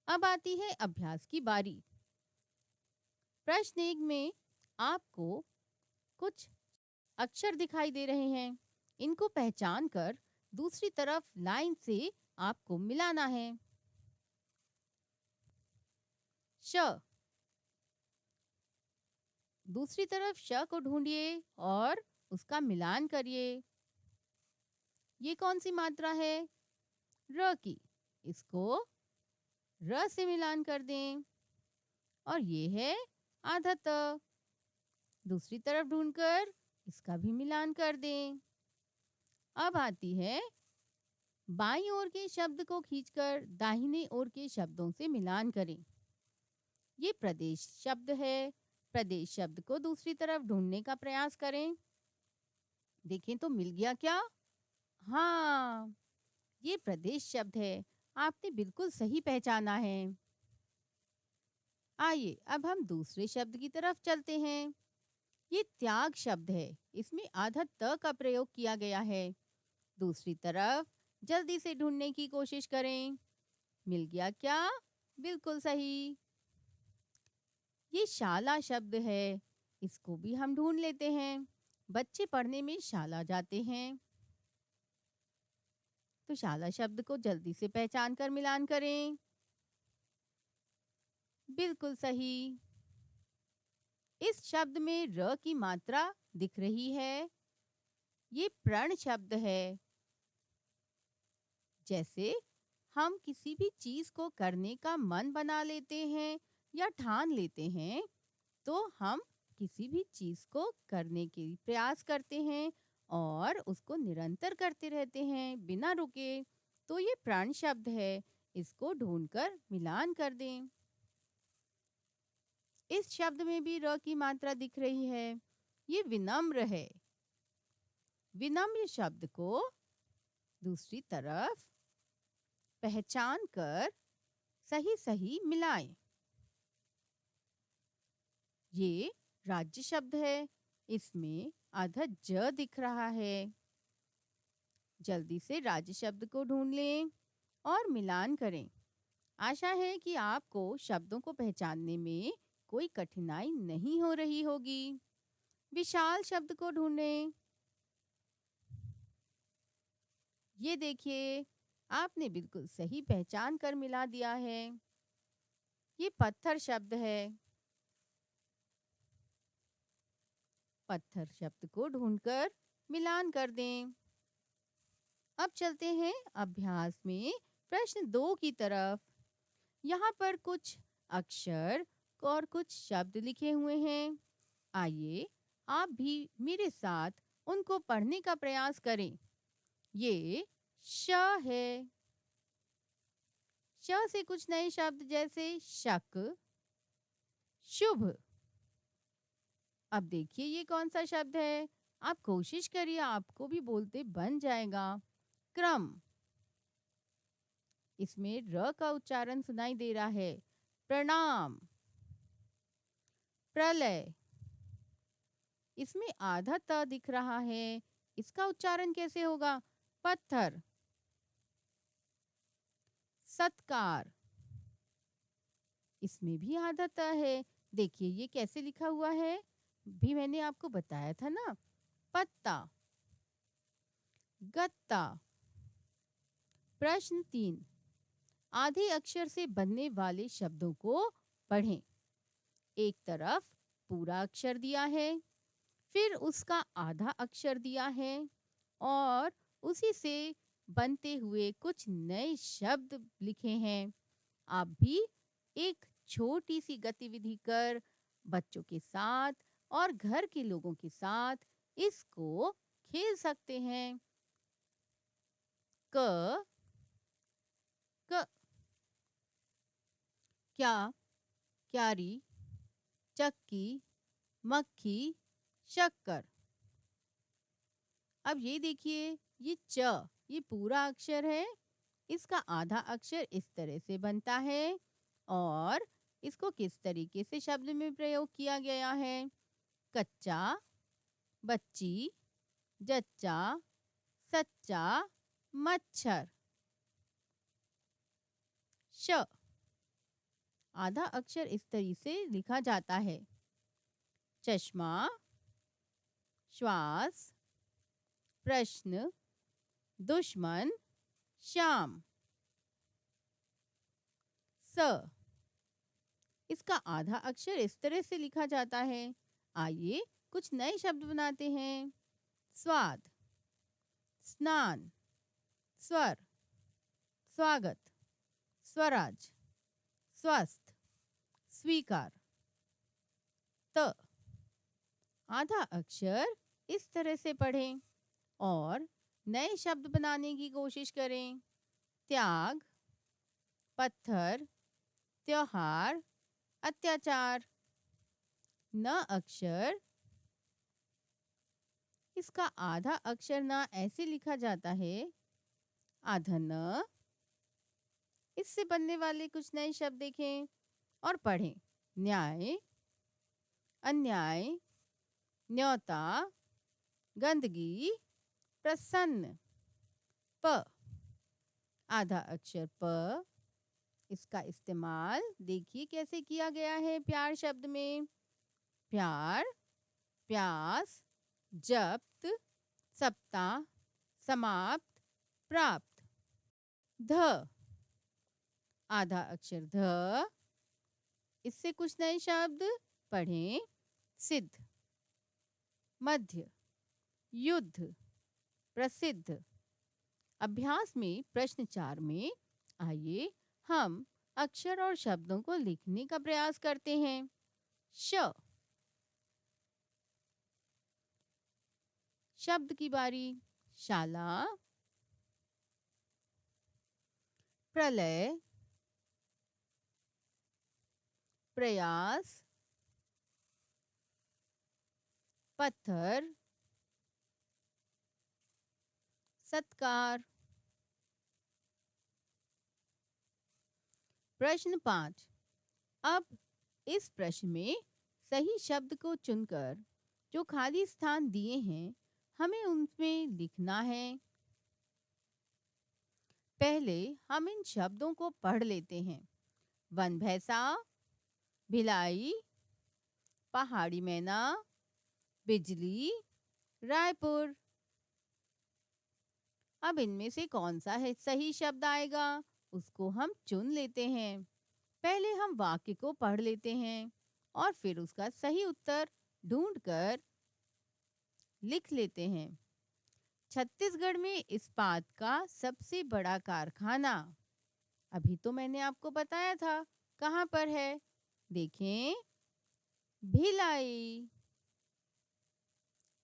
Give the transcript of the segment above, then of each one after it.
अब आती है अभ्यास की बारी। प्रश्न एक में आपको कुछ अक्षर दिखाई दे रहे हैं। इनको पहचान कर दूसरी तरफ लाइन से आपको मिलाना है। श, दूसरी तरफ श को ढूंढिए और उसका मिलान करिए। ये कौन सी मात्रा है? र की। इसको र से मिलान कर दें। और ये है आधा त। दूसरी तरफ ढूंढकर इसका भी मिलान कर दें। अब आती है बाईं ओर के शब्द को खींचकर दाहिने ओर के शब्दों से मिलान करें। ये प्रदेश शब्द है। प्रदेश शब्द को दूसरी तरफ ढूंढने का प्रयास करें। देखें तो मिल गया क्या? हाँ, ये प्रदेश शब्द है। आपने बिल्कुल सही पहचाना है। आइए अब हम दूसरे शब्द की तरफ चलते हैं। ये त्याग शब्द है। इसमें आधा त का प्रयोग किया गया है। दूसरी तरफ जल्दी से ढूंढने की कोशिश करें। मिल गया क्या? बिल्कुल सही। ये शाला शब्द है। इसको भी हम ढूंढ लेते हैं। बच्चे पढ़ने में शाला जाते हैं। तो शाला शब्द को जल्दी से पहचान कर मिलान करें। बिल्कुल सही। इस शब्द में र की मात्रा दिख रही है। ये प्रण शब्द है। जैसे हम किसी भी चीज को करने का मन बना लेते हैं या ठान लेते हैं, तो हम किसी भी चीज को करने के प्रयास करते हैं और उसको निरंतर करते रहते हैं बिना रुके। तो ये प्राण शब्द है। इसको ढूंढकर मिलान कर दें। इस शब्द में भी र की मात्रा दिख रही है। ये विनम्र है। विनम्र शब्द को दूसरी तरफ पहचान कर सही सही मिलाएं। ये राज्य शब्द है। इसमें आधा ज दिख रहा है। जल्दी से राज्य शब्द को ढूंढ लें और मिलान करें। आशा है कि आपको शब्दों को पहचानने में कोई कठिनाई नहीं हो रही होगी। विशाल शब्द को ढूंढें। ये देखिए, आपने बिल्कुल सही पहचान कर मिला दिया है। ये पत्थर शब्द है। पत्थर शब्द को ढूंढकर मिलान कर दें। अब चलते हैं अभ्यास में प्रश्न 2 की तरफ। यहाँ पर कुछ अक्षर और कुछ शब्द लिखे हुए हैं। आइए आप भी मेरे साथ उनको पढ़ने का प्रयास करें। ये श है। श से कुछ नए शब्द जैसे शक, शुभ। अब देखिए ये कौन सा शब्द है। आप कोशिश करिए, आपको भी बोलते बन जाएगा। क्रम। इसमें र का उच्चारण सुनाई दे रहा है। प्रणाम। प्रलय। इसमें आधा त दिख रहा है। इसका उच्चारण कैसे होगा? पत्थर। सत्कार। इसमें भी आधा त है। देखिए ये कैसे लिखा हुआ है, भी मैंने आपको बताया था ना। पत्ता। गत्ता। प्रश्न 3, आधे अक्षर से बनने वाले शब्दों को पढ़ें। एक तरफ पूरा अक्षर दिया है, फिर उसका आधा अक्षर दिया है और उसी से बनते हुए कुछ नए शब्द लिखे हैं। आप भी एक छोटी सी गतिविधि कर बच्चों के साथ और घर के लोगों के साथ इसको खेल सकते हैं। क, क, क्या, क्यारी, चक्की, मक्खी, शक्कर। अब ये देखिए, ये च, ये पूरा अक्षर है। इसका आधा अक्षर इस तरह से बनता है और इसको किस तरीके से शब्द में प्रयोग किया गया है। कच्चा, बच्ची, जच्चा, सच्चा, मच्छर। श, आधा अक्षर इस तरीके से लिखा जाता है। चश्मा, श्वास, प्रश्न, दुश्मन, शाम। स, इसका आधा अक्षर इस तरह से लिखा जाता है। आइए कुछ नए शब्द बनाते हैं। स्वाद, स्नान, स्वर, स्वागत, स्वराज, स्वस्थ, स्वीकार। त, आधा अक्षर इस तरह से पढ़ें और नए शब्द बनाने की कोशिश करें। त्याग, पत्थर, त्योहार, अत्याचार। न अक्षर, इसका आधा अक्षर न ऐसे लिखा जाता है। आधा न। इससे बनने वाले कुछ नए शब्द देखें और पढ़ें। न्याय, अन्याय, न्योता, गंदगी, प्रसन्न। प, आधा अक्षर प, इसका इस्तेमाल देखिए कैसे किया गया है प्यार शब्द में। प्यार, प्यास, जब्त, सप्ताह, समाप्त, प्राप्त। ध, आधा अक्षर ध, इससे कुछ नए शब्द पढ़ें। सिद्ध, मध्य, युद्ध, प्रसिद्ध। अभ्यास में प्रश्न 4 में आइए हम अक्षर और शब्दों को लिखने का प्रयास करते हैं। श, शब्द की बारी। शाला, प्रलय, प्रयास, पत्थर, सत्कार। प्रश्न 5, अब इस प्रश्न में सही शब्द को चुनकर जो खाली स्थान दिए हैं हमें उनमें लिखना है। पहले हम इन शब्दों को पढ़ लेते हैं। वन भैंसा, भिलाई, पहाड़ी मैना, बिजली, रायपुर। अब इनमें से कौन सा है सही शब्द आएगा उसको हम चुन लेते हैं। पहले हम वाक्य को पढ़ लेते हैं और फिर उसका सही उत्तर ढूंढकर लिख लेते हैं। छत्तीसगढ़ में इस्पात का सबसे बड़ा कारखाना, अभी तो मैंने आपको बताया था कहाँ पर है। देखें, भिलाई।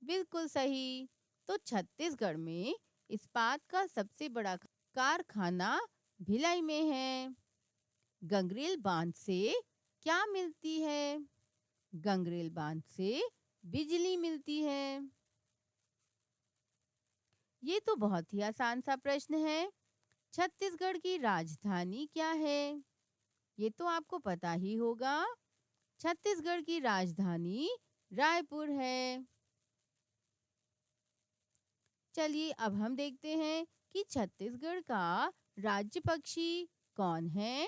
बिल्कुल सही। तो छत्तीसगढ़ में इस्पात का सबसे बड़ा कारखाना भिलाई में है। गंगरेल बांध से क्या मिलती है? गंगरेल बांध से बिजली मिलती है। ये तो बहुत ही आसान सा प्रश्न है। छत्तीसगढ़ की राजधानी क्या है? ये तो आपको पता ही होगा। छत्तीसगढ़ की राजधानी रायपुर है। चलिए अब हम देखते हैं कि छत्तीसगढ़ का राज्य पक्षी कौन है।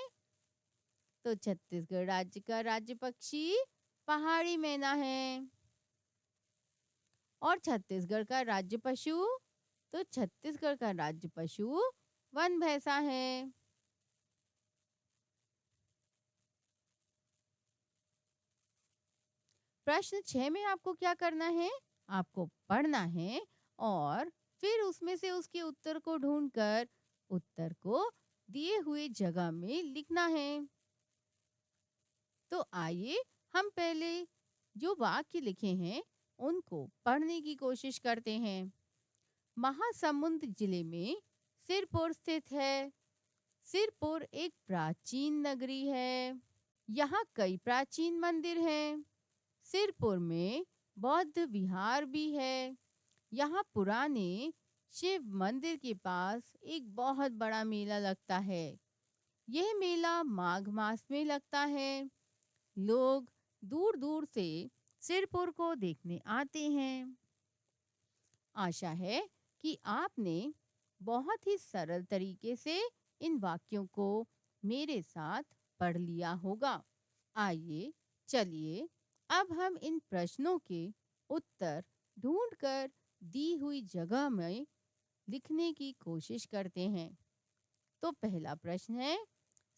तो छत्तीसगढ़ राज्य का राज्य पक्षी पहाड़ी मैना है। और छत्तीसगढ़ का राज्य पशु, तो छत्तीसगढ़ का राज्य पशु वन भैंसा है। प्रश्न 6 में आपको क्या करना है? आपको पढ़ना है और फिर उसमें से उसके उत्तर को ढूंढकर उत्तर को दिए हुए जगह में लिखना है। तो आइए हम पहले जो वाक्य लिखे हैं उनको पढ़ने की कोशिश करते हैं। महासमुंद जिले में सिरपुर स्थित है। सिरपुर एक प्राचीन नगरी है। यहाँ कई प्राचीन मंदिर हैं। सिरपुर में बौद्ध विहार भी है। यहाँ पुराने शिव मंदिर के पास एक बहुत बड़ा मेला लगता है। यह मेला माघ मास में लगता है। लोग दूर दूर से सिरपुर को देखने आते हैं। आशा है कि आपने बहुत ही सरल तरीके से इन वाक्यों को मेरे साथ पढ़ लिया होगा। आइए चलिए अब हम इन प्रश्नों के उत्तर ढूंढकर दी हुई जगह में लिखने की कोशिश करते हैं। तो पहला प्रश्न है,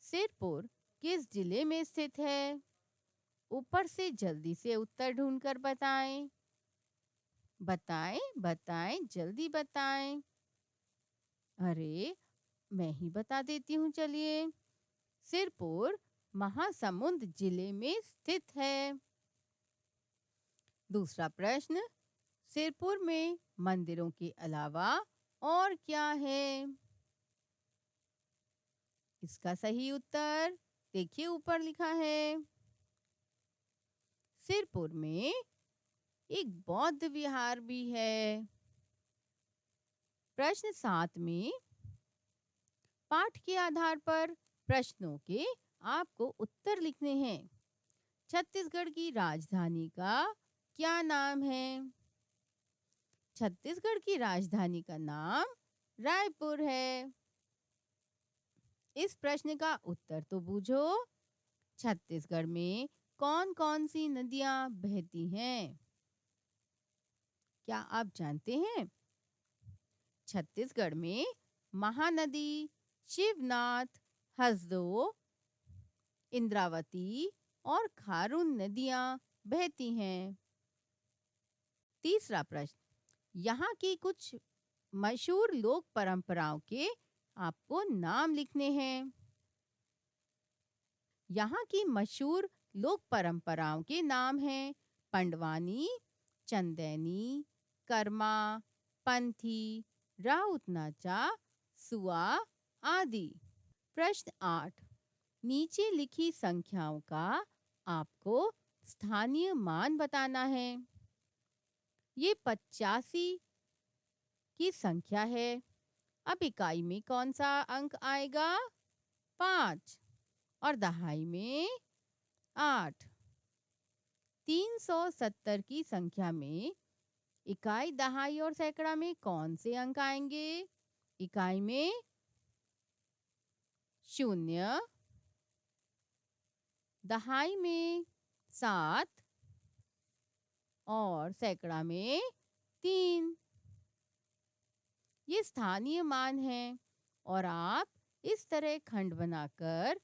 सिरपुर किस जिले में स्थित है? ऊपर से जल्दी से उत्तर ढूंढकर बताएं। बताएं बताएं जल्दी बताएं। अरे मैं ही बता देती हूँ, चलिए। सिरपुर महासमुंद जिले में स्थित है। दूसरा प्रश्न, सिरपुर में मंदिरों के अलावा और क्या है? इसका सही उत्तर देखिए ऊपर लिखा है। सिरपुर में एक बौद्ध विहार भी है। प्रश्न 7 में पाठ के आधार पर प्रश्नों के आपको उत्तर लिखने हैं। छत्तीसगढ़ की राजधानी का क्या नाम है? छत्तीसगढ़ की राजधानी का नाम रायपुर है। इस प्रश्न का उत्तर तो बूझो। छत्तीसगढ़ में कौन कौन सी नदियां बहती हैं? क्या आप जानते हैं? छत्तीसगढ़ में महानदी, शिवनाथ, हसदो, इंद्रावती और खारून नदियां बहती हैं। तीसरा प्रश्न, यहाँ की कुछ मशहूर लोक परंपराओं के आपको नाम लिखने हैं। यहाँ की मशहूर लोक परंपराओं के नाम हैं पंडवानी, चंदैनी, कर्मा, पंथी, राउत नाचा, सुआ आदि। प्रश्न 8, नीचे लिखी संख्याओं का आपको स्थानीय मान बताना है। ये 85 की संख्या है। अब इकाई में कौन सा अंक आएगा? 5 और दहाई में 8। 370 की संख्या में इकाई, दहाई और सैकड़ा में कौन से अंक आएंगे? इकाई में 0, दहाई में 7 और सैकड़ा में 3। ये स्थानीय मान है और आप इस तरह खंड बनाकर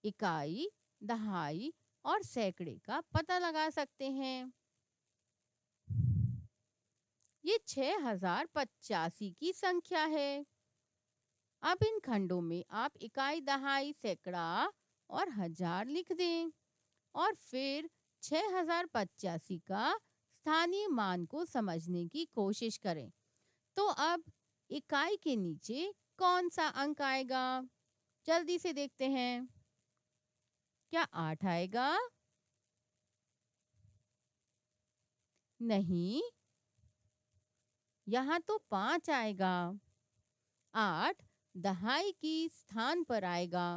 इकाई, दहाई और सैकड़े का पता लगा सकते हैं। ये 6085 की संख्या है। अब इन खंडों में आप इकाई, दहाई, सैकड़ा और हजार लिख दें और फिर 6085 का स्थानीय मान को समझने की कोशिश करें। तो अब इकाई के नीचे कौन सा अंक आएगा? जल्दी से देखते हैं। क्या 8 आएगा? नहीं, यहाँ तो 5 आएगा। 8 दहाई की स्थान पर आएगा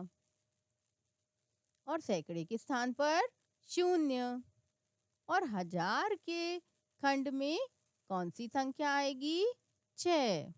और सैकड़े के स्थान पर 0 और हजार के खंड में कौन सी संख्या आएगी? 6।